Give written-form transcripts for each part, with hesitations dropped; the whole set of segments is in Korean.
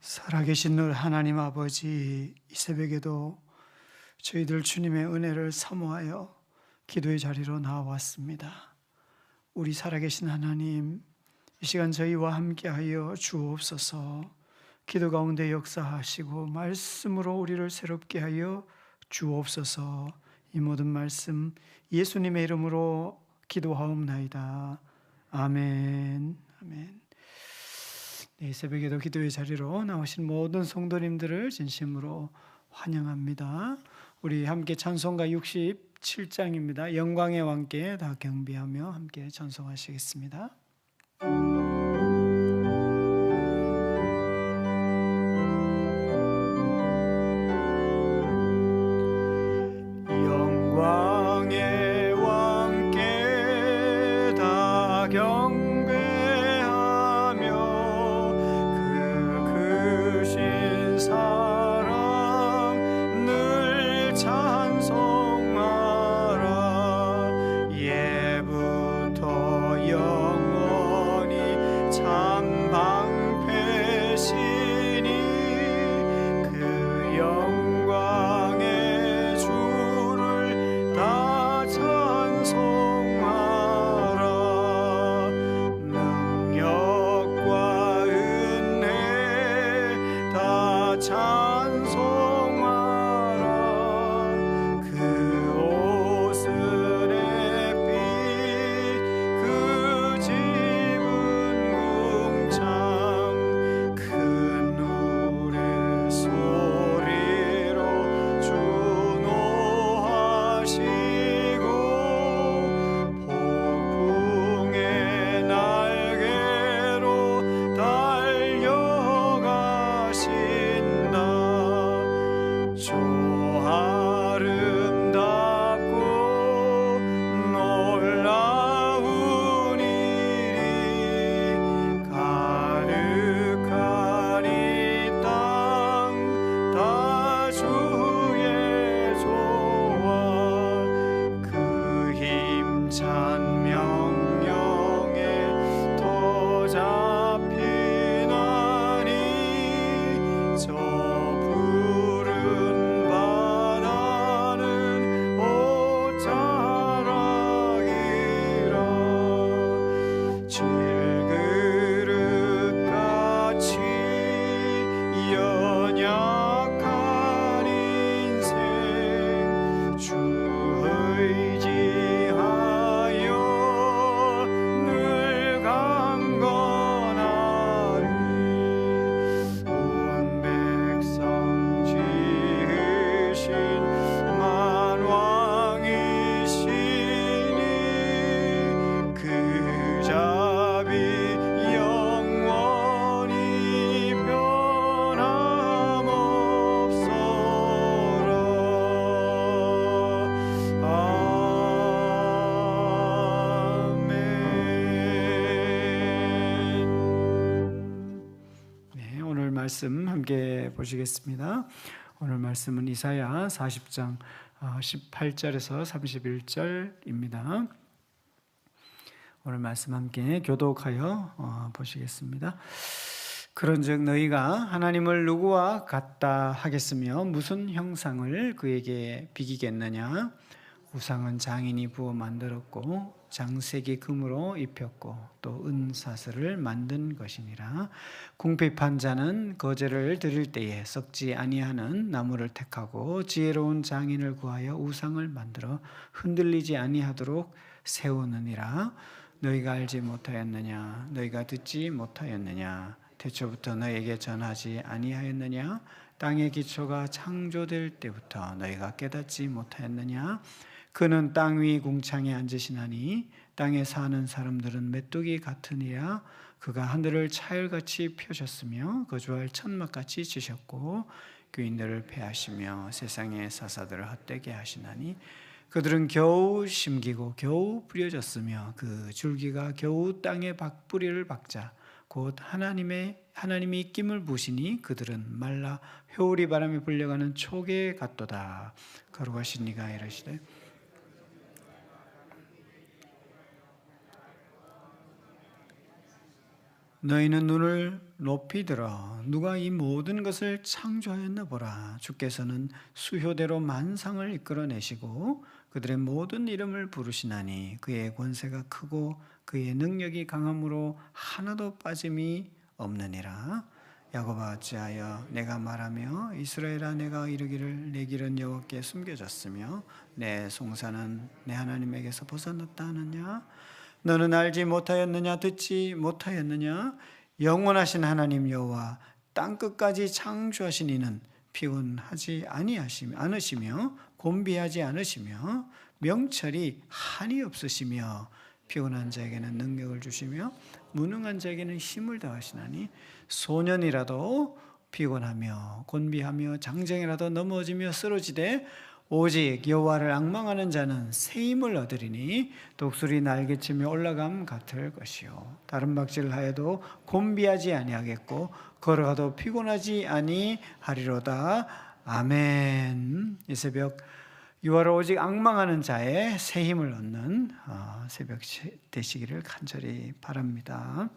살아계신 늘 하나님 아버지, 이 새벽에도 저희들 주님의 은혜를 사모하여 기도의 자리로 나왔습니다. 우리 살아계신 하나님, 이 시간 저희와 함께하여 주옵소서. 기도 가운데 역사하시고 말씀으로 우리를 새롭게 하여 주옵소서. 이 모든 말씀 예수님의 이름으로 기도하옵나이다. 아멘. 아멘. 네, 새벽에도 기도의 자리로 나오신 모든 성도님들을 진심으로 환영합니다. 우리 함께 찬송가 67장입니다. 영광의 왕께 다 경배하며 함께 찬송하시겠습니다. 영광의 왕께 다 말씀 함께 보시겠습니다. 오늘 말씀은 이사야 40장 18절에서 31절입니다. 오늘 말씀 함께 교독하여 보시겠습니다. 그런즉 너희가 하나님을 누구와 같다 하겠으며 무슨 형상을 그에게 비기겠느냐? 우상은 장인이 부어 만들었고 장색이 금으로 입혔고 또 은사슬을 만든 것이니라. 궁핍한 자는 거제를 드릴 때에 썩지 아니하는 나무를 택하고 지혜로운 장인을 구하여 우상을 만들어 흔들리지 아니하도록 세우느니라. 너희가 알지 못하였느냐? 너희가 듣지 못하였느냐? 태초부터 너희에게 전하지 아니하였느냐? 땅의 기초가 창조될 때부터 너희가 깨닫지 못하였느냐? 그는 땅 위 궁창에 앉으시나니 땅에 사는 사람들은 메뚜기 같으니라. 그가 하늘을 차열같이 펴셨으며 거주할 천막같이 지셨고 귀인들을 패하시며 세상의 사사들을 헛되게 하시나니 그들은 겨우 심기고 겨우 뿌려졌으며 그 줄기가 겨우 땅에 뿌리를 박자 곧 하나님이 입김을 부시니 그들은 말라 회오리 바람에 불려가는 촉에 같도다. 거룩하신 이가 이르시되 너희는 눈을 높이 들어 누가 이 모든 것을 창조하였나 보라. 주께서는 수효대로 만상을 이끌어내시고 그들의 모든 이름을 부르시나니 그의 권세가 크고 그의 능력이 강함으로 하나도 빠짐이 없느니라. 야곱아 어찌하여 내가 말하며 이스라엘아 내가 이르기를 내 길은 여호와께 숨겨졌으며 내 송사는 내 하나님에게서 벗어났다 하느냐. 너는 알지 못하였느냐 듣지 못하였느냐. 영원하신 하나님 여호와 땅끝까지 창조하신 이는 피곤하지 않으시며 곤비하지 않으시며 명철이 한이 없으시며 피곤한 자에게는 능력을 주시며 무능한 자에게는 힘을 더하시나니 소년이라도 피곤하며 곤비하며 장정이라도 넘어지며 쓰러지되 오직 여호와를 앙망하는 자는 새 힘을 얻으리니 독수리 날개치며 올라감 같을 것이요 다른 박질을 하여도 곤비하지 아니하겠고 걸어가도 피곤하지 아니하리로다. 아멘. 이 새벽 여호와를 오직 앙망하는 자의 새 힘을 얻는 새벽 되시기를 간절히 바랍니다.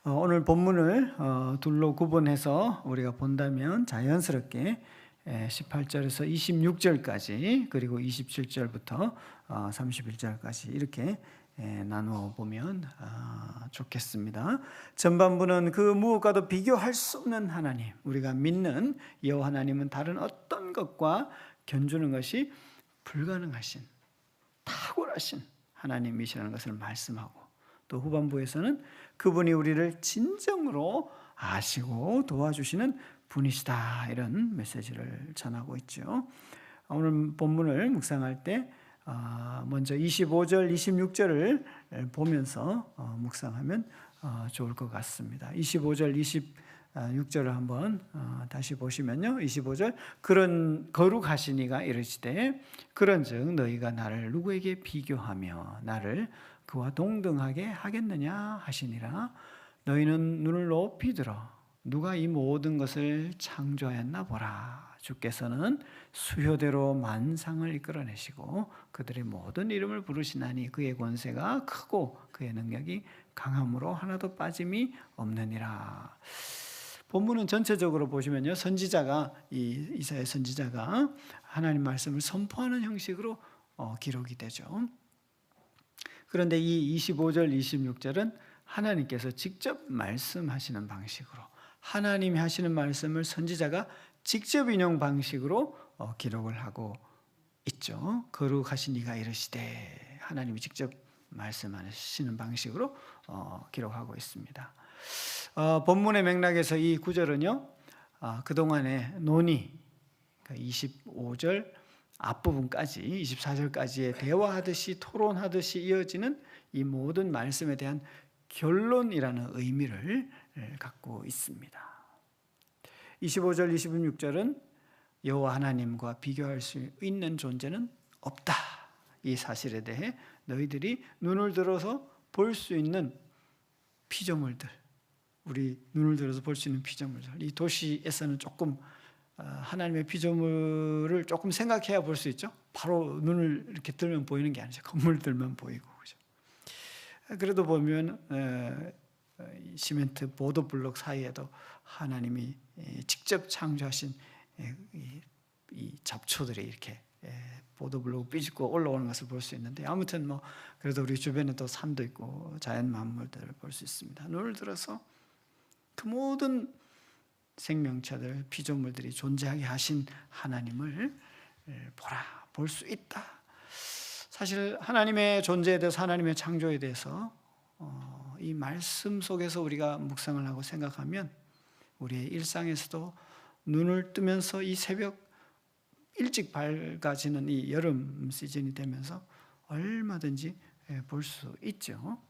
오늘 본문을 둘로 구분해서 우리가 본다면 자연스럽게 18절에서 26절까지 그리고 27절부터 31절까지 이렇게 나누어 보면 좋겠습니다. 전반부는 그 무엇과도 비교할 수 없는 하나님, 우리가 믿는 여호와 하나님은 다른 어떤 것과 견주는 것이 불가능하신 탁월하신 하나님이시라는 것을 말씀하고, 또 후반부에서는 그분이 우리를 진정으로 아시고 도와주시는 분이시다, 이런 메시지를 전하고 있죠. 오늘 본문을 묵상할 때 먼저 25절, 26절을 보면서 묵상하면 좋을 것 같습니다. 25절, 26절을 한번 다시 보시면요. 25절, 그런 거룩하시니가 이르시되 그런즉 너희가 나를 누구에게 비교하며 나를 그와 동등하게 하겠느냐 하시니라. 너희는 눈을 높이 들어 누가 이 모든 것을 창조하였나 보라. 주께서는 수효대로 만상을 이끌어내시고 그들의 모든 이름을 부르시나니 그의 권세가 크고 그의 능력이 강함으로 하나도 빠짐이 없느니라. 본문은 전체적으로 보시면요, 선지자가 이사야 선지자가 하나님 말씀을 선포하는 형식으로 기록이 되죠. 그런데 이 25절, 26절은 하나님께서 직접 말씀하시는 방식으로, 하나님이 하시는 말씀을 선지자가 직접 인용 방식으로 기록을 하고 있죠. 거룩하신 이가 이르시되, 하나님이 직접 말씀하시는 방식으로 기록하고 있습니다. 본문의 맥락에서 이 구절은요, 그동안의 논의, 25절 앞부분까지 24절까지의 대화하듯이 토론하듯이 이어지는 이 모든 말씀에 대한 결론이라는 의미를 갖고 있습니다. 25절, 26절은 여호와 하나님과 비교할 수 있는 존재는 없다, 이 사실에 대해 너희들이 눈을 들어서 볼 수 있는 피조물들, 우리 눈을 들어서 볼 수 있는 피조물들, 이 도시에서는 조금 하나님의 피조물을 조금 생각해야 볼 수 있죠. 바로 눈을 이렇게 들면 보이는 게 아니죠. 건물들만 보이고, 그죠. 그래도 보면 시멘트 보도 블록 사이에도 하나님이 직접 창조하신 이 잡초들이 이렇게 보도 블록 삐집고 올라오는 것을 볼 수 있는데, 아무튼 그래도 우리 주변에 또 산도 있고 자연 만물들을 볼 수 있습니다. 눈을 들어서 그 모든 생명체들, 피조물들이 존재하게 하신 하나님을 볼 수 있다. 사실 하나님의 존재에 대해서, 하나님의 창조에 대해서 이 말씀 속에서 우리가 묵상을 하고 생각하면 우리의 일상에서도 눈을 뜨면서 이 새벽 일찍 밝아지는 이 여름 시즌이 되면서 얼마든지 볼 수 있죠.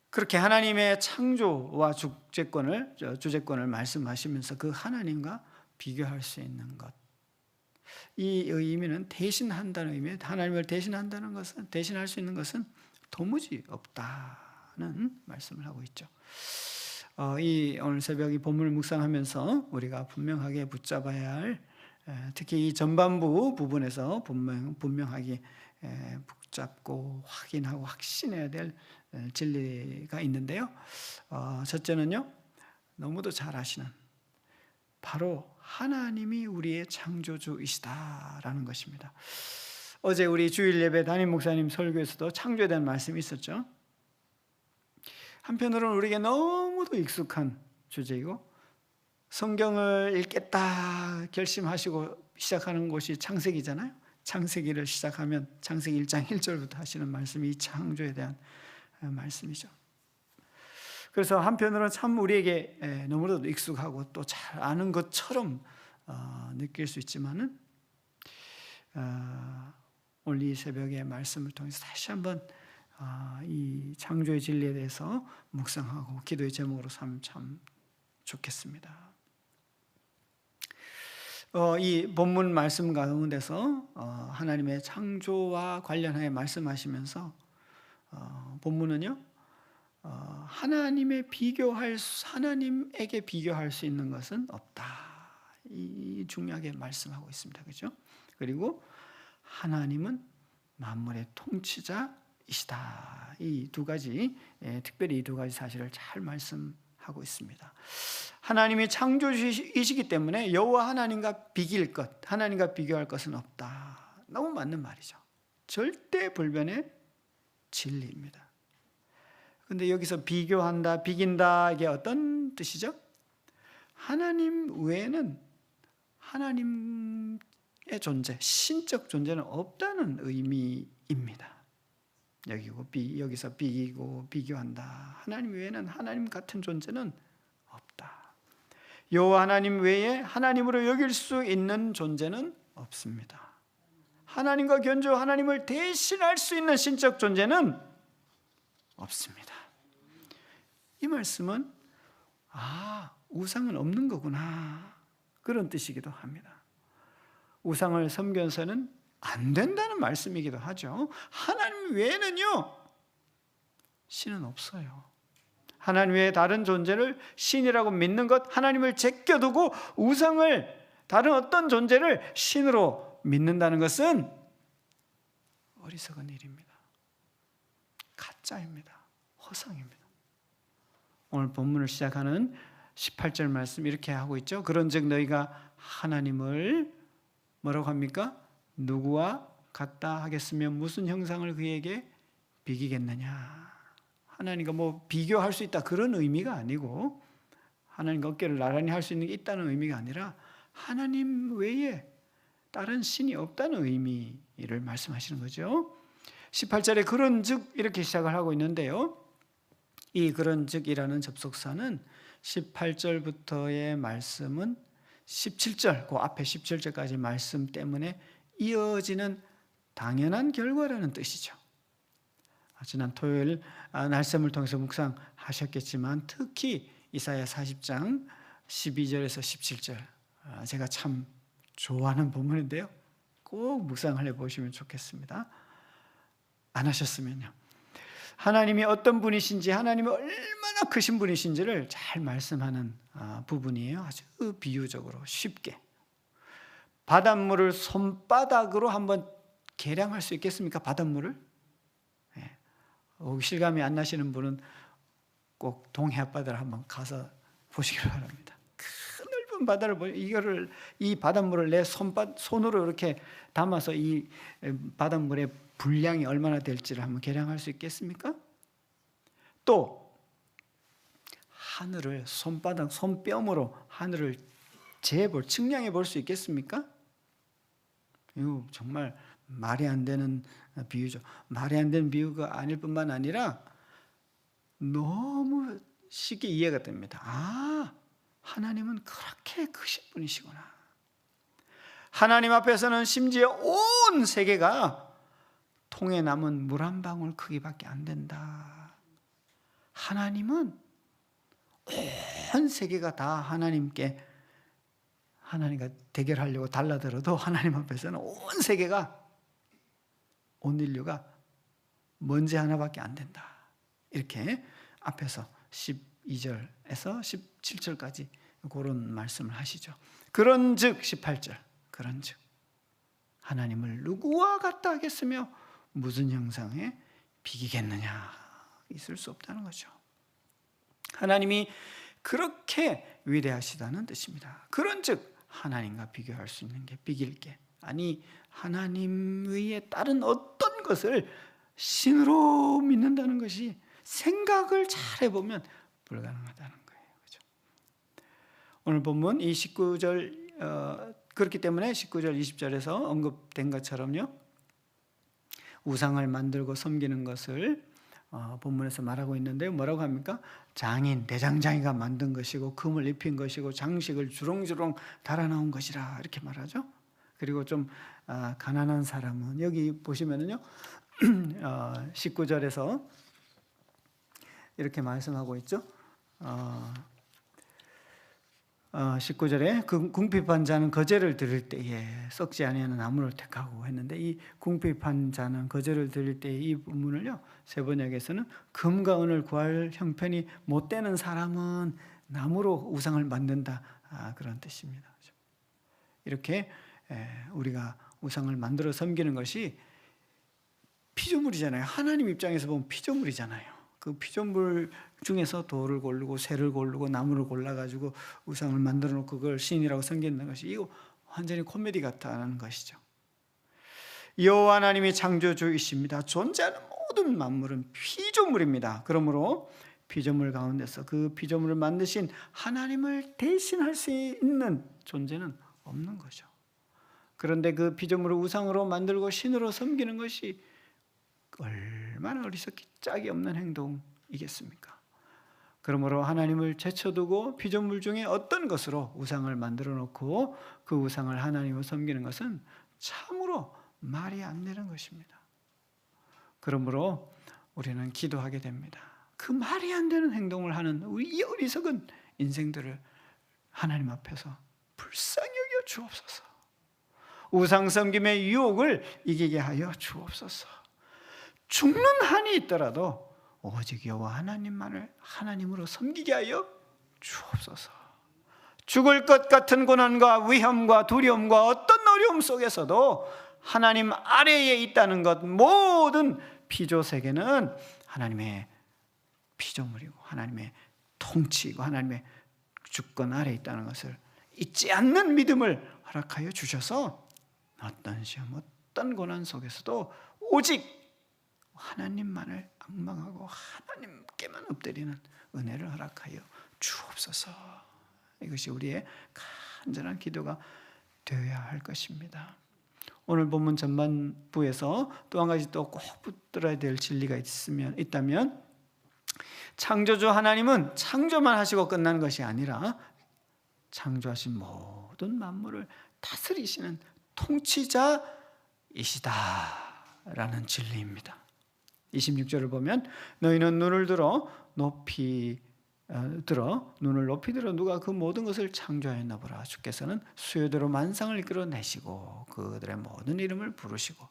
그렇게 하나님의 창조와 주재권을 말씀하시면서 그 하나님과 비교할 수 있는 것, 이 의미는 대신한다는 의미예요. 하나님을 대신한다는 것은, 대신할 수 있는 것은 도무지 없다는 말씀을 하고 있죠. 오늘 새벽 이 본문을 묵상하면서 우리가 분명하게 붙잡아야 할, 특히 이 전반부 부분에서 분명하게 붙잡고 확인하고 확신해야 될 진리가 있는데요. 첫째는요, 너무도 잘 아시는 바로 하나님이 우리의 창조주이시다라는 것입니다. 어제 우리 주일 예배 담임 목사님 설교에서도 창조에 대한 말씀이 있었죠. 한편으로는 우리에게 너무도 익숙한 주제이고, 성경을 읽겠다 결심하시고 시작하는 곳이 창세기잖아요. 창세기를 시작하면 창세기 1장 1절부터 하시는 말씀이 이 창조에 대한 말씀이죠. 그래서 한편으로는 참 우리에게 너무나도 익숙하고 또 잘 아는 것처럼 느낄 수 있지만은 오늘 이 새벽의 말씀을 통해서 다시 한번 이 창조의 진리에 대해서 묵상하고 기도의 제목으로 삼으면 참 좋겠습니다. 이 본문 말씀 가운데서 하나님의 창조와 관련하여 말씀하시면서 본문은요, 하나님에게 비교할 수 있는 것은 없다. 이 중요하게 말씀하고 있습니다. 그렇죠? 그리고 하나님은 만물의 통치자이시다. 이 두 가지, 특별히 이 두 가지 사실을 잘 말씀하고 있습니다. 하나님이 창조주이시기 때문에 여호와 하나님과 하나님과 비교할 것은 없다. 너무 맞는 말이죠. 절대 불변의 진리입니다. 그런데 여기서 비교한다, 비긴다, 이게 어떤 뜻이죠? 하나님 외에는 하나님의 존재, 신적 존재는 없다는 의미입니다. 여기서 비기고 비교한다. 하나님 외에는 하나님 같은 존재는 없다. 여호와 하나님 외에 하나님으로 여길 수 있는 존재는 없습니다. 하나님과 견주 하나님을 대신할 수 있는 신적 존재는 없습니다. 이 말씀은 우상은 없는 거구나, 그런 뜻이기도 합니다. 우상을 섬겨서는 안 된다는 말씀이기도 하죠. 하나님 외에는요, 신은 없어요. 하나님 외에 다른 존재를 신이라고 믿는 것, 하나님을 제껴두고 우상을, 다른 어떤 존재를 신으로 믿는다는 것은 어리석은 일입니다. 가짜입니다. 허상입니다. 오늘 본문을 시작하는 18절 말씀 이렇게 하고 있죠. 그런즉 너희가 하나님을 뭐라고 합니까? 누구와 같다 하겠으면 무슨 형상을 그에게 비기겠느냐. 하나님과 비교할 수 있다, 그런 의미가 아니고, 하나님과 어깨를 나란히 할 수 있는 게 있다는 의미가 아니라 하나님 외에 다른 신이 없다는 의미를 말씀하시는 거죠. 18절에 그런즉 이렇게 시작을 하고 있는데요, 이 그런즉이라는 접속사는 18절부터의 말씀은 17절, 그 앞에 17절까지 말씀 때문에 이어지는 당연한 결과라는 뜻이죠. 지난 토요일 날씀을 통해서 묵상하셨겠지만 특히 이사야 40장 12절에서 17절, 제가 참 좋아하는 본문인데요, 꼭 묵상을 해보시면 좋겠습니다. 안 하셨으면요. 하나님이 어떤 분이신지, 하나님이 얼마나 크신 분이신지를 잘 말씀하는 부분이에요. 아주 비유적으로 쉽게. 바닷물을 손바닥으로 한번 계량할 수 있겠습니까? 바닷물을? 실감이 안 나시는 분은 꼭 동해 앞바다를 한번 가서 보시길 바랍니다. 큰 넓은 바다를 이 바닷물을 내 손으로 이렇게 담아서 이 바닷물의 분량이 얼마나 될지를 한번 계량할 수 있겠습니까? 또 하늘을 손뺨으로 하늘을 측량해 볼 수 있겠습니까? 이거 정말 말이 안 되는 비유죠. 말이 안 되는 비유가 아닐 뿐만 아니라 너무 쉽게 이해가 됩니다. 하나님은 그렇게 크신 분이시구나. 하나님 앞에서는 심지어 온 세계가 통에 남은 물 한 방울 크기밖에 안 된다. 하나님은 온 세계가 다 하나님과 대결하려고 달라들어도 하나님 앞에서는 온 세계가, 온 인류가 먼지 하나밖에 안 된다. 이렇게 앞에서 12절에서 17절까지 그런 말씀을 하시죠. 그런즉 18절, 그런즉 하나님을 누구와 같다 하겠으며 무슨 형상에 비기겠느냐? 있을 수 없다는 거죠. 하나님이 그렇게 위대하시다는 뜻입니다. 그런즉 하나님과 비교할 수 있는 게, 비길 게, 아니 하나님 외에 다른 어떤 것을 신으로 믿는다는 것이 생각을 잘 해보면 불가능하다는 거예요. 그렇죠? 오늘 본문 이 19절, 그렇기 때문에 19절 20절에서 언급된 것처럼요, 우상을 만들고 섬기는 것을 본문에서 말하고 있는데요, 뭐라고 합니까? 장인, 대장장이가 만든 것이고 금을 입힌 것이고 장식을 주렁주렁 달아나온 것이라 이렇게 말하죠. 그리고 좀 가난한 사람은, 여기 보시면은요 19절에서 이렇게 말씀하고 있죠. 19절에 그 궁핍한 자는 거제를 드릴 때에 썩지 아니하는 나무를 택하고 했는데, 이 궁핍한 자는 거제를 드릴 때에 이 부분을요, 세 번역에서는 금과 은을 구할 형편이 못 되는 사람은 나무로 우상을 만든다, 그런 뜻입니다. 이렇게 우리가 우상을 만들어 섬기는 것이 피조물이잖아요. 하나님 입장에서 보면 피조물이잖아요. 그 피조물 중에서 돌을 고르고 쇠를 고르고 나무를 골라가지고 우상을 만들어 놓고 그걸 신이라고 섬기는 것이, 이거 완전히 코미디 같다는 것이죠. 여호와 하나님이 창조주이십니다. 존재하는 모든 만물은 피조물입니다. 그러므로 피조물 가운데서 그 피조물을 만드신 하나님을 대신할 수 있는 존재는 없는 거죠. 그런데 그 피조물을 우상으로 만들고 신으로 섬기는 것이 얼마나 어리석기 짝이 없는 행동이겠습니까? 그러므로 하나님을 제쳐두고 피조물 중에 어떤 것으로 우상을 만들어 놓고 그 우상을 하나님을 섬기는 것은 참으로 말이 안 되는 것입니다. 그러므로 우리는 기도하게 됩니다. 그 말이 안 되는 행동을 하는 우리 이 어리석은 인생들을 하나님 앞에서 불쌍히 여겨 주옵소서. 우상 섬김의 유혹을 이기게 하여 주옵소서. 죽는 한이 있더라도 오직 여호와 하나님만을 하나님으로 섬기게 하여 주옵소서. 죽을 것 같은 고난과 위험과 두려움과 어떤 어려움 속에서도 하나님 아래에 있다는 것, 모든 피조 세계는 하나님의 피조물이고 하나님의 통치이고 하나님의 주권 아래에 있다는 것을 잊지 않는 믿음을 허락하여 주셔서 어떤 시험, 어떤 고난 속에서도 오직 하나님만을 앙망하고 하나님께만 엎드리는 은혜를 허락하여 주옵소서. 이것이 우리의 간절한 기도가 되어야 할 것입니다. 오늘 본문 전반부에서 또 한 가지 또 꼭 붙들어야 될 진리가 있다면, 창조주 하나님은 창조만 하시고 끝나는 것이 아니라 창조하신 모든 만물을 다스리시는 통치자이시다라는 진리입니다. 26절을 보면 너희는 눈을 높이 들어 누가 그 모든 것을 창조하였나 보라. 주께서는 수요대로 만상을 이끌어내시고 그들의 모든 이름을 부르시고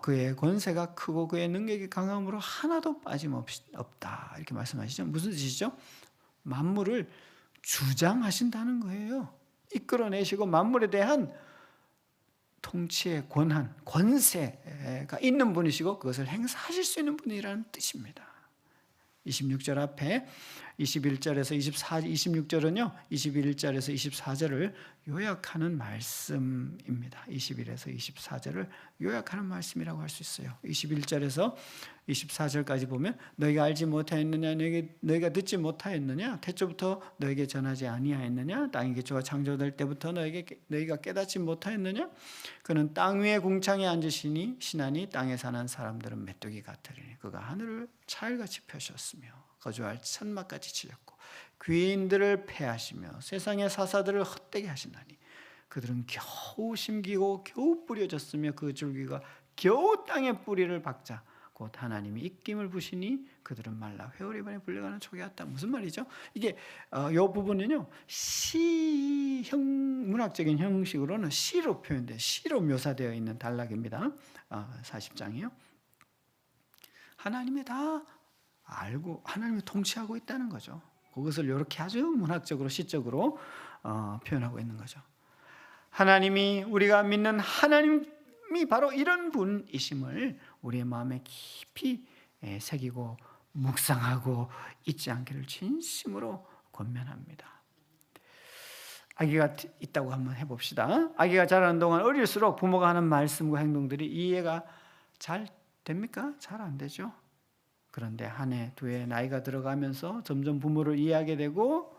그의 권세가 크고 그의 능력이 강함으로 하나도 빠짐없다. 이렇게 말씀하시죠. 무슨 뜻이죠? 만물을 주장하신다는 거예요. 이끌어내시고 만물에 대한 통치의 권한, 권세가 있는 분이시고 그것을 행사하실 수 있는 분이라는 뜻입니다. 26절 앞에 21절에서 26절은요 21절에서 24절을 요약하는 말씀입니다. 21에서 24절을 요약하는 말씀이라고 할 수 있어요. 21절에서 24절까지 보면 너희가 알지 못하였느냐, 너희가 듣지 못하였느냐, 태초부터 너에게 전하지 아니하였느냐, 땅이 기초가 창조될 때부터 너희가 깨닫지 못하였느냐, 그는 땅 위에 궁창에 앉으시니 신하니 땅에 사는 사람들은 메뚜기 같으리니 그가 하늘을 차일같이 펴셨으며 거주할 천막같이 치셨고 귀인들을 패하시며 세상의 사사들을 헛되게 하시나니 그들은 겨우 심기고 겨우 뿌려졌으며 그 줄기가 겨우 땅에 뿌리를 박자 곧 하나님이 입김을 부시니 그들은 말라 회오리반에 불려가는 촉이 같다. 무슨 말이죠? 이게 이 부분은요 문학적인 형식으로는 시로 표현돼, 시로 묘사되어 있는 단락입니다. 40장이요. 하나님이 다 알고 하나님이 통치하고 있다는 거죠. 그것을 이렇게 아주 문학적으로 시적으로 표현하고 있는 거죠. 하나님이, 우리가 믿는 하나님이 바로 이런 분이심을 우리의 마음에 깊이 새기고 묵상하고 잊지 않기를 진심으로 권면합니다. 아기가 있다고 한번 해봅시다. 아기가 자라는 동안 어릴수록 부모가 하는 말씀과 행동들이 이해가 잘 됩니까? 잘 안 되죠. 그런데 한 해, 두 해 나이가 들어가면서 점점 부모를 이해하게 되고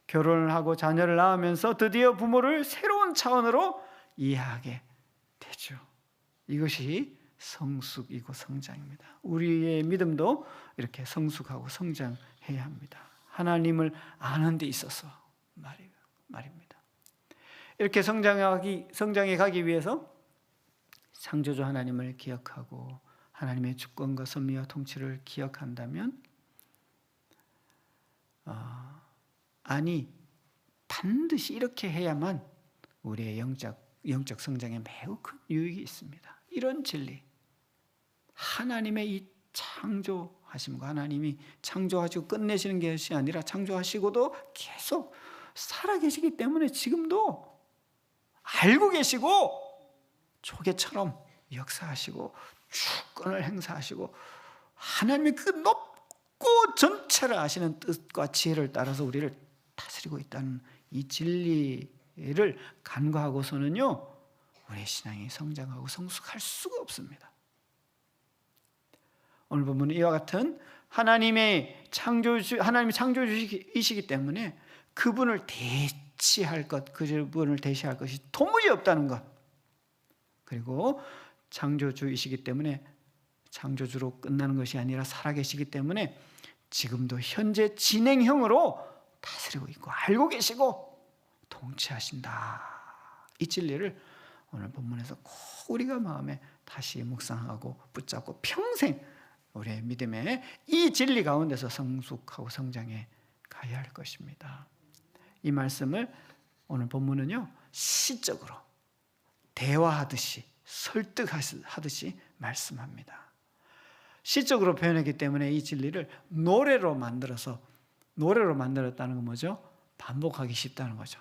결혼을 하고 자녀를 낳으면서 드디어 부모를 새로운 차원으로 이해하게 되죠. 이것이 성숙이고 성장입니다. 우리의 믿음도 이렇게 성숙하고 성장해야 합니다. 하나님을 아는 데 있어서 말입니다. 이렇게 성장해 가기 위해서 창조주 하나님을 기억하고 하나님의 주권과 섭리와 통치를 기억한다면 반드시 이렇게 해야만 우리의 영적 성장에 매우 큰 유익이 있습니다. 이런 진리, 하나님의 이 창조하심과 하나님이 창조하시고 끝내시는 것이 아니라 창조하시고도 계속 살아계시기 때문에 지금도 알고 계시고 조개처럼 역사하시고 주권을 행사하시고 하나님의 그 높고 전체를 아시는 뜻과 지혜를 따라서 우리를 다스리고 있다는 이 진리를 간과하고서는요, 우리의 신앙이 성장하고 성숙할 수가 없습니다. 오늘 본문은 이와 같은 하나님이 창조주이시기 때문에 그분을 대체할 것, 그분을 대체할 것이 도무지 없다는 것, 그리고 창조주이시기 때문에 창조주로 끝나는 것이 아니라 살아계시기 때문에 지금도 현재 진행형으로 다스리고 있고 알고 계시고 통치하신다. 이 진리를 오늘 본문에서 꼭 우리가 마음에 다시 묵상하고 붙잡고 평생 우리의 믿음의 이 진리 가운데서 성숙하고 성장해 가야 할 것입니다. 이 말씀을 오늘 본문은요, 시적으로 대화하듯이 설득하듯이 말씀합니다. 시적으로 표현했기 때문에 이 진리를 노래로 만들었다는 건 뭐죠? 반복하기 쉽다는 거죠.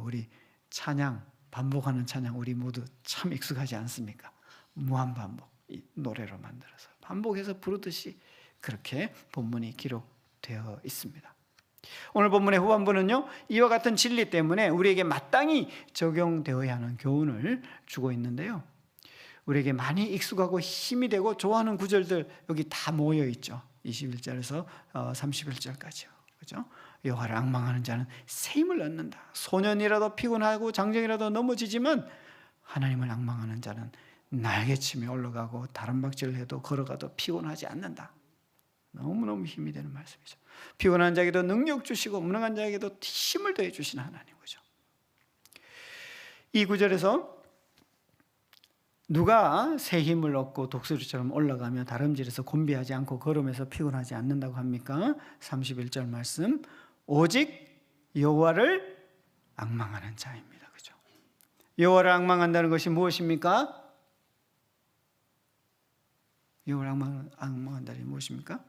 우리 찬양, 반복하는 찬양 우리 모두 참 익숙하지 않습니까? 무한반복, 이 노래로 만들어서 반복해서 부르듯이 그렇게 본문이 기록되어 있습니다. 오늘 본문의 후반부는요, 이와 같은 진리 때문에 우리에게 마땅히 적용되어야 하는 교훈을 주고 있는데요, 우리에게 많이 익숙하고 힘이 되고 좋아하는 구절들 여기 다 모여 있죠. 21절에서 31절까지요. 그죠? 여호와를 앙망하는 자는 새 힘을 얻는다. 소년이라도 피곤하고 장정이라도 넘어지지만 하나님을 앙망하는 자는 날개치며 올라가고 다른 박질을 해도 걸어가도 피곤하지 않는다. 너무너무 힘이 되는 말씀이죠. 피곤한 자에게도 능력 주시고 무능한 자에게도 힘을 더해 주시는 하나님이죠. 이 구절에서 누가 새 힘을 얻고 독수리처럼 올라가며 다름질에서 곤비하지 않고 걸으면서 피곤하지 않는다고 합니까? 31절 말씀, 오직 여호와를 앙망하는 자입니다. 그죠? 여호와를 앙망한다는 것이 무엇입니까? 여호와를 앙망한다는 것이 무엇입니까?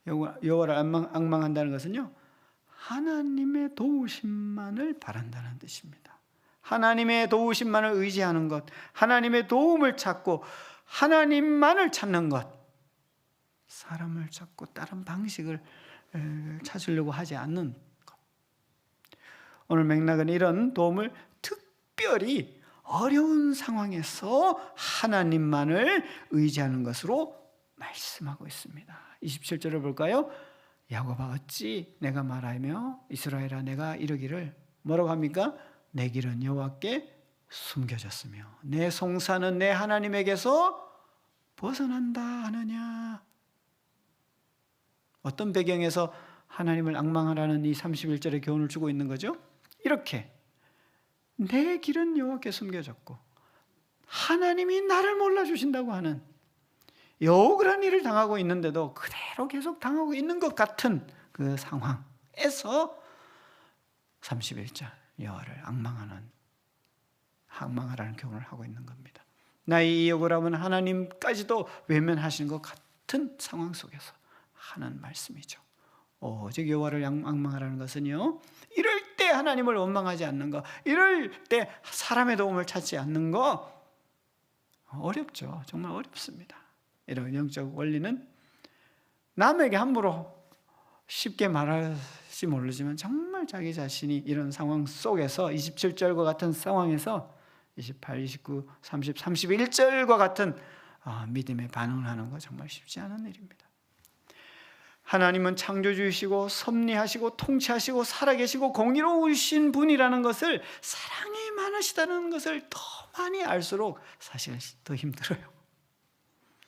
여호와를 앙망한다는 것은요, 하나님의 도우심만을 바란다는 뜻입니다. 하나님의 도우심만을 의지하는 것, 하나님의 도움을 찾고 하나님만을 찾는 것, 사람을 찾고 다른 방식을 찾으려고 하지 않는 것. 오늘 맥락은 이런 도움을 특별히 어려운 상황에서 하나님만을 의지하는 것으로 말씀하고 있습니다. 27절을 볼까요? 야곱아 어찌 내가 말하며 이스라엘아 내가 이르기를 뭐라고 합니까? 내 길은 여호와께 숨겨졌으며 내 송사는 내 하나님에게서 벗어난다 하느냐. 어떤 배경에서 하나님을 앙망하라는 이 31절의 교훈을 주고 있는 거죠? 이렇게 내 길은 여호와께 숨겨졌고 하나님이 나를 몰라주신다고 하는 억울한 일을 당하고 있는데도 그대로 계속 당하고 있는 것 같은 그 상황에서 31절 여호와를 앙망하라는 교훈을 하고 있는 겁니다. 나의 이 억울함은 하나님까지도 외면하시는 것 같은 상황 속에서 하는 말씀이죠. 오직 여호와를 앙망하라는 것은요, 이럴 때 하나님을 원망하지 않는 것, 이럴 때 사람의 도움을 찾지 않는 것, 어렵죠. 정말 어렵습니다. 이런 영적 원리는 남에게 함부로 쉽게 말할지 모르지만 정말 자기 자신이 이런 상황 속에서 27절과 같은 상황에서 28, 29, 30, 31절과 같은 믿음의 반응을 하는 거 정말 쉽지 않은 일입니다. 하나님은 창조주이시고 섭리하시고 통치하시고 살아계시고 공의로우신 분이라는 것을, 사랑이 많으시다는 것을 더 많이 알수록 사실 더 힘들어요.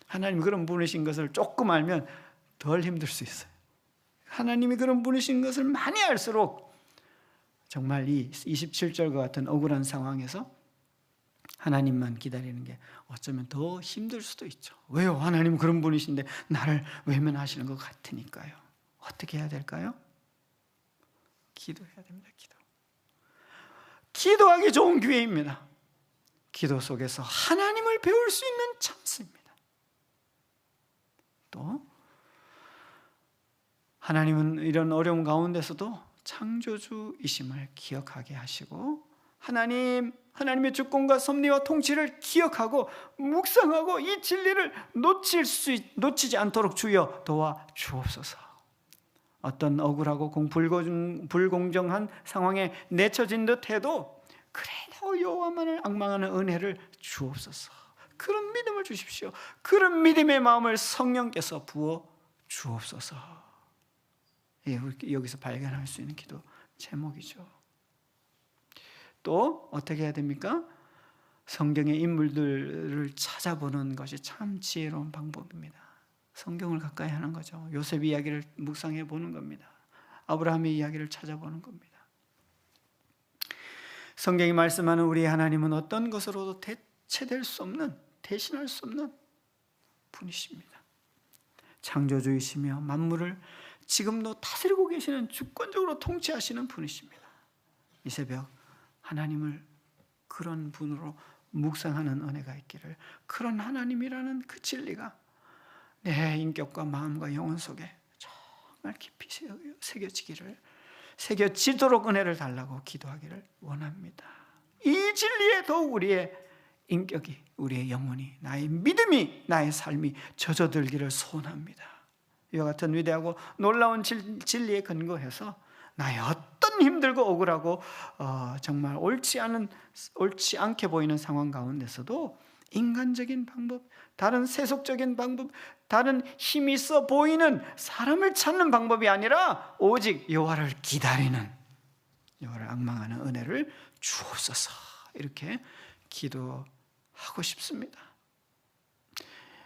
하나님이 그런 분이신 것을 조금 알면 덜 힘들 수 있어요. 하나님이 그런 분이신 것을 많이 알수록 정말 이 27절과 같은 억울한 상황에서 하나님만 기다리는 게 어쩌면 더 힘들 수도 있죠. 왜요? 하나님은 그런 분이신데 나를 외면하시는 것 같으니까요. 어떻게 해야 될까요? 기도해야 됩니다. 기도하기 좋은 기회입니다. 기도 속에서 하나님을 배울 수 있는 찬스입니다. 또 하나님은 이런 어려움 가운데서도 창조주이심을 기억하게 하시고, 하나님의 주권과 섭리와 통치를 기억하고 묵상하고 이 진리를 놓치지 않도록 주여 도와 주옵소서. 어떤 억울하고 불공정한 상황에 내쳐진 듯해도 그래도 여호와만을 앙망하는 은혜를 주옵소서. 그런 믿음을 주십시오. 그런 믿음의 마음을 성령께서 부어 주옵소서. 여기서 발견할 수 있는 기도 제목이죠. 또 어떻게 해야 됩니까? 성경의 인물들을 찾아보는 것이 참 지혜로운 방법입니다. 성경을 가까이 하는 거죠. 요셉 이야기를 묵상해 보는 겁니다. 아브라함의 이야기를 찾아보는 겁니다. 성경이 말씀하는 우리 하나님은 어떤 것으로도 대체될 수 없는, 대신할 수 없는 분이십니다. 창조주이시며 만물을 지금도 다스리고 계시는, 주권적으로 통치하시는 분이십니다. 이 새벽 하나님을 그런 분으로 묵상하는 은혜가 있기를, 그런 하나님이라는 그 진리가 내 인격과 마음과 영혼 속에 정말 깊이 새겨지도록 은혜를 달라고 기도하기를 원합니다. 이 진리에 더욱 우리의 인격이, 우리의 영혼이, 나의 믿음이, 나의 삶이 젖어들기를 소원합니다. 이와 같은 위대하고 놀라운 진리에 근거해서 나의 어떤 힘들고 억울하고 정말 옳지 않게 보이는 상황 가운데서도 인간적인 방법, 다른 세속적인 방법, 다른 힘이 있어 보이는 사람을 찾는 방법이 아니라 오직 여호와를 기다리는, 여호와를 앙망하는 은혜를 주옵소서. 이렇게 기도하고 싶습니다.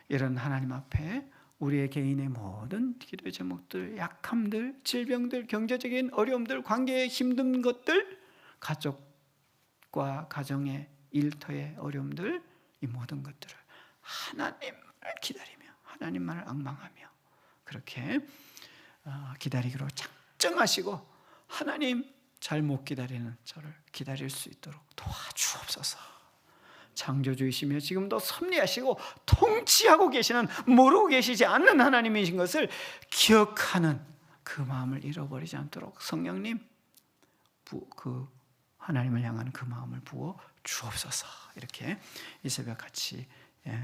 이런 하나님 앞에 우리의 개인의 모든 기도의 제목들, 약함들, 질병들, 경제적인 어려움들, 관계의 힘든 것들, 가족과 가정의 일터의 어려움들, 이 모든 것들을 하나님을 기다리며 하나님만을 앙망하며 그렇게 기다리기로 작정하시고, 하나님 잘 못 기다리는 저를 기다릴 수 있도록 도와주옵소서. 창조주이시며 지금도 섭리하시고 통치하고 계시는, 모르고 계시지 않는 하나님이신 것을 기억하는 그 마음을 잃어버리지 않도록 성령님, 그 하나님을 향하는 그 마음을 부어 주옵소서. 이렇게 이 새벽 같이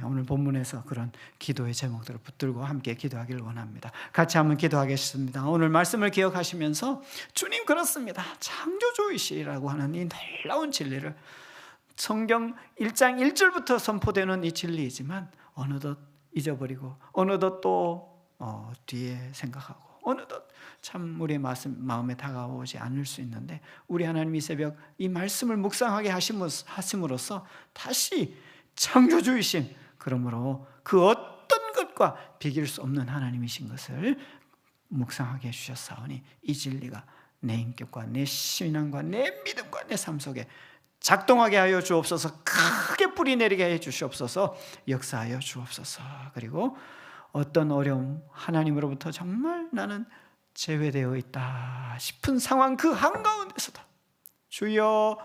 오늘 본문에서 그런 기도의 제목들을 붙들고 함께 기도하기를 원합니다. 같이 한번 기도하겠습니다. 오늘 말씀을 기억하시면서 주님 그렇습니다, 창조주이시라고 하는 이 놀라운 진리를, 성경 1장 1절부터 선포되는 이 진리이지만 어느덧 잊어버리고 어느덧 또 뒤에 생각하고 어느덧 참 우리의 마음에 다가오지 않을 수 있는데, 우리 하나님 이 새벽 이 말씀을 묵상하게 하심으로써 다시 창조주이신, 그러므로 그 어떤 것과 비길 수 없는 하나님이신 것을 묵상하게 해주셨사오니 이 진리가 내 인격과 내 신앙과 내 믿음과 내 삶 속에 작동하게 하여 주옵소서. 크게 뿌리 내리게 해 주시옵소서. 역사하여 주옵소서. 그리고 어떤 어려움, 하나님으로부터 정말 나는 제외되어 있다 싶은 상황 그 한가운데서도 주여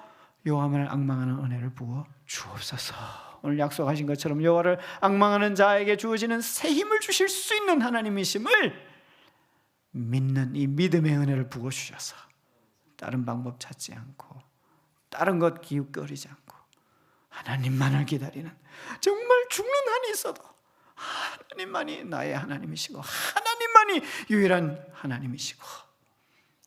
여호와만을 앙망하는 은혜를 부어 주옵소서. 오늘 약속하신 것처럼 여호와를 앙망하는 자에게 주어지는 새 힘을 주실 수 있는 하나님이심을 믿는 이 믿음의 은혜를 부어 주셔서 다른 방법 찾지 않고 다른 것 기웃거리지 않고 하나님만을 기다리는 정말 죽는 한이 있어도 하나님만이 나의 하나님이시고 하나님만이 유일한 하나님이시고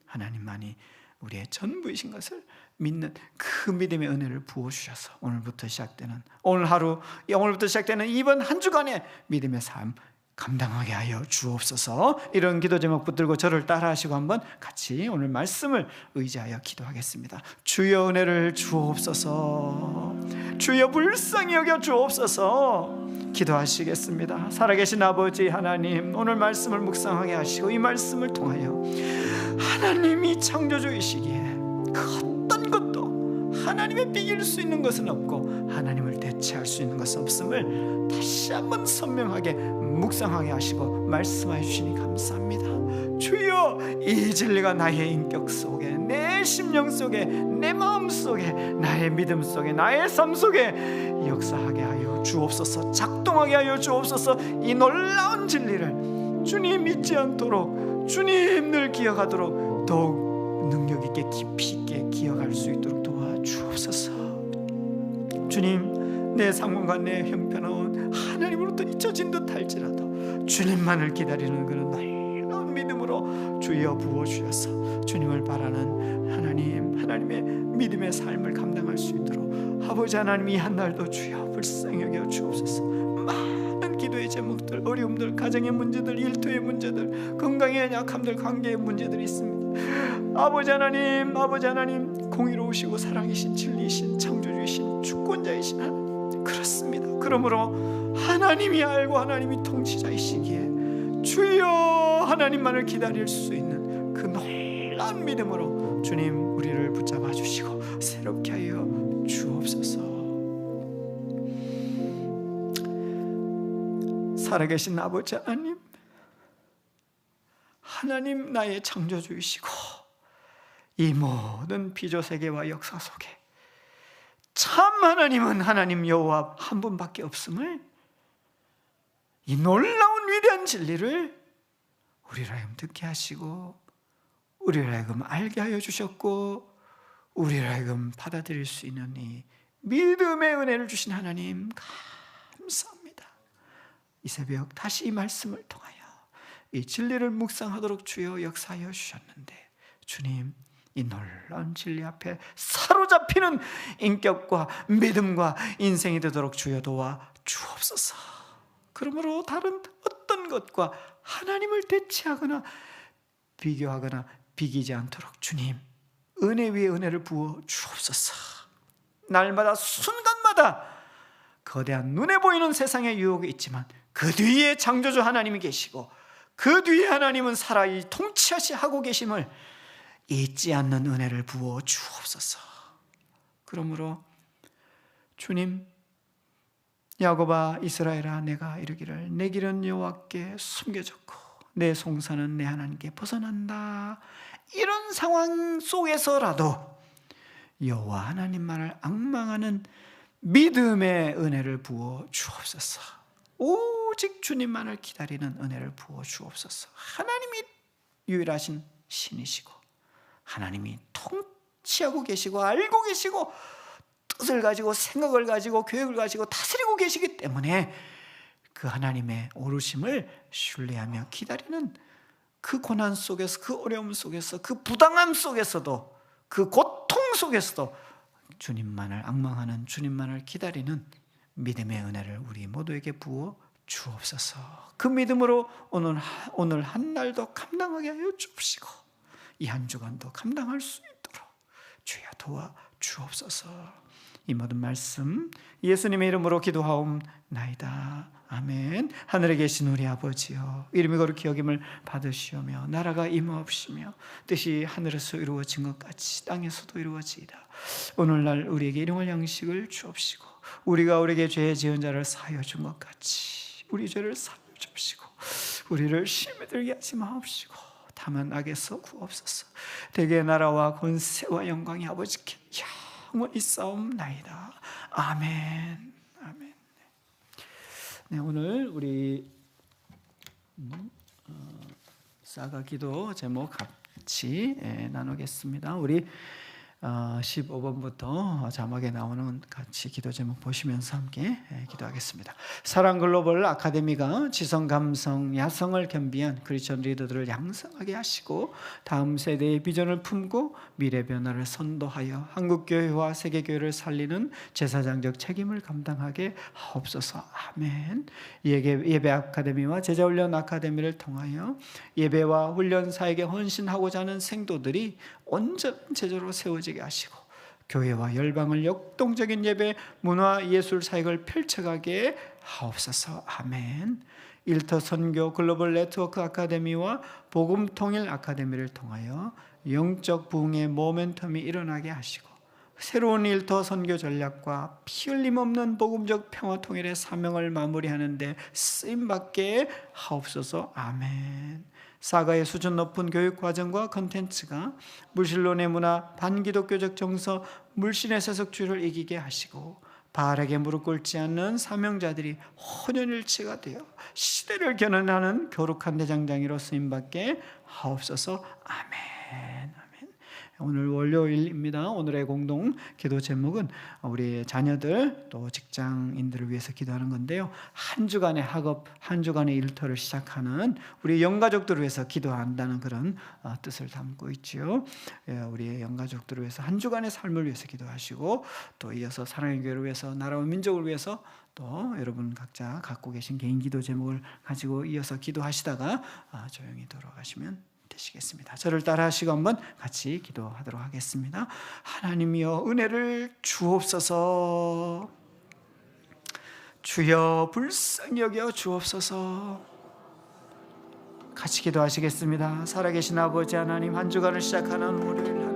하나님만이 우리의 전부이신 것을 믿는 그 믿음의 은혜를 부어주셔서 오늘부터 시작되는 오늘부터 시작되는 이번 한 주간의 믿음의 삶 감당하게 하여 주옵소서. 이런 기도 제목 붙들고 저를 따라하시고 한번 같이 오늘 말씀을 의지하여 기도하겠습니다. 주여 은혜를 주옵소서. 주여 불쌍히 여겨 주옵소서. 기도하시겠습니다. 살아계신 아버지 하나님, 오늘 말씀을 묵상하게 하시고 이 말씀을 통하여 하나님이 창조주이시기에 그 어떤 것도 하나님의 비길 수 있는 것은 없고 하나님을 대체할 수 있는 것은 없음을 다시 한번 선명하게 묵상하게 하시고 말씀하여 주시니 감사합니다. 주여, 이 진리가 나의 인격 속에, 내 심령 속에, 내 마음 속에, 나의 믿음 속에, 나의 삶 속에 역사하게 하여 주옵소서. 작동하게 하여 주옵소서. 이 놀라운 진리를 주님 잊지 않도록, 주님 늘 기억하도록 더욱 능력 있게 깊이 있게 기억할 수 있도록 도와주옵소서. 주님, 내 상황과 내 형편은 하나님으로부터 잊혀진 듯 할지라도 주님만을 기다리는 그런 놀라운 믿음으로 주여 부어주셔서 주님을 바라는 하나님의 믿음의 삶을 감당할 수 있도록 아버지 하나님, 이 한날도 주여 불쌍히 여겨 주옵소서. 많은 기도의 제목들, 어려움들, 가정의 문제들, 일터의 문제들, 건강의 약함들, 관계의 문제들이 있습니다. 아버지 하나님, 공의로우시고 사랑이신, 진리이신, 창조주이신, 주권자이신 하나님, 그렇습니다. 그러므로 하나님이 알고 하나님이 통치자이시기에 주여 하나님만을 기다릴 수 있는 그 놀라운 믿음으로 주님 우리를 붙잡아 주시고 새롭게 하여 주옵소서. 살아계신 아버지 하나님 나의 창조주이시고 이 모든 피조세계와 역사 속에 참 하나님은 하나님 여호와 한 분밖에 없음을, 이 놀라운 위대한 진리를 우리를 하여금 듣게 하시고 우리를 하여금 알게 하여 주셨고 우리를 하여금 받아들일 수 있는 이 믿음의 은혜를 주신 하나님 감사합니다. 이 새벽 다시 이 말씀을 통하여 이 진리를 묵상하도록 주여 역사하여 주셨는데 주님, 이 놀라운 진리 앞에 사로잡히는 인격과 믿음과 인생이 되도록 주여 도와 주옵소서. 그러므로 다른 어떤 것과 하나님을 대체하거나 비교하거나 비기지 않도록 주님 은혜 위에 은혜를 부어 주옵소서. 날마다 순간마다 거대한 눈에 보이는 세상의 유혹이 있지만 그 뒤에 창조주 하나님이 계시고 그 뒤에 하나님은 살아이 통치하고 계심을 잊지 않는 은혜를 부어 주옵소서. 그러므로 주님, 야곱아 이스라엘아 내가 이르기를 내 길은 여호와께 숨겨졌고 내 송사는 내 하나님께 벗어난다. 이런 상황 속에서라도 여호와 하나님만을 앙망하는 믿음의 은혜를 부어 주옵소서. 오직 주님만을 기다리는 은혜를 부어 주옵소서. 하나님이 유일하신 신이시고 하나님이 통치하고 계시고 알고 계시고 뜻을 가지고 생각을 가지고 계획을 가지고 다스리고 계시기 때문에 그 하나님의 오르심을 신뢰하며 기다리는 그 고난 속에서, 그 어려움 속에서, 그 부당함 속에서도, 그 고통 속에서도 주님만을 앙망하는, 주님만을 기다리는 믿음의 은혜를 우리 모두에게 부어 주옵소서. 그 믿음으로 오늘 한 날도 감당하게 하여 주옵시고 이 한 주간도 감당할 수 있도록 주여 도와 주옵소서. 이 모든 말씀 예수님의 이름으로 기도하옵나이다. 아멘. 하늘에 계신 우리 아버지여, 이름이 거룩히 여김을 받으시오며 나라가 임하옵시며 뜻이 하늘에서 이루어진 것 같이 땅에서도 이루어지이다. 오늘날 우리에게 일용할 양식을 주옵시고 우리가 우리에게 죄 지은 자를 사하여 준 것 같이 우리 죄를 사하여 주옵시고 우리를 시험에 들게 하지 마옵시고 다만 악에서 구하옵소서. 대개 나라와 권세와 영광이 아버지께 영원히 있사옵나이다. 아멘. 아멘. 네, 오늘 우리 사가 기도 제목 같이 나누겠습니다. 우리 15번부터 자막에 나오는 같이 기도 제목 보시면서 함께 기도하겠습니다. 사랑 글로벌 아카데미가 지성, 감성, 야성을 겸비한 크리스천 리더들을 양성하게 하시고 다음 세대의 비전을 품고 미래 변화를 선도하여 한국교회와 세계교회를 살리는 제사장적 책임을 감당하게 하옵소서. 아멘. 예배 아카데미와 제자훈련 아카데미를 통하여 예배와 훈련 사역에 헌신하고자 하는 생도들이 온전 제자로 세워지게 하시고 교회와 열방을 역동적인 예배, 문화, 예술 사역을 펼쳐가게 하옵소서. 아멘. 일터 선교 글로벌 네트워크 아카데미와 복음 통일 아카데미를 통하여 영적 부흥의 모멘텀이 일어나게 하시고 새로운 일터 선교 전략과 피 흘림 없는 복음적 평화 통일의 사명을 마무리하는 데 쓰임받게 하옵소서. 아멘. 사가의 수준 높은 교육 과정과 컨텐츠가 물신론의 문화, 반기독교적 정서, 물신의 세속주의를 이기게 하시고 바알에게 무릎 꿇지 않는 사명자들이 혼연일치가 되어 시대를 겨냥하는 교룩한 대장장이로 쓰임받게 하옵소서. 아멘. 오늘 월요일입니다. 오늘의 공동 기도 제목은 우리 자녀들 또 직장인들을 위해서 기도하는 건데요. 한 주간의 학업, 한 주간의 일터를 시작하는 우리 영가족들을 위해서 기도한다는 그런 뜻을 담고 있죠. 우리 영가족들을 위해서 한 주간의 삶을 위해서 기도하시고 또 이어서 사랑의 교회를 위해서 나라와 민족을 위해서 또 여러분 각자 갖고 계신 개인 기도 제목을 가지고 이어서 기도하시다가 조용히 돌아가시면 되시겠습니다. 저를 따라하시고 한번 같이 기도하도록 하겠습니다. 하나님이여 은혜를 주옵소서. 주여 불쌍히 여겨 주옵소서. 같이 기도하시겠습니다. 살아계신 아버지 하나님, 한 주간을 시작하는 월요일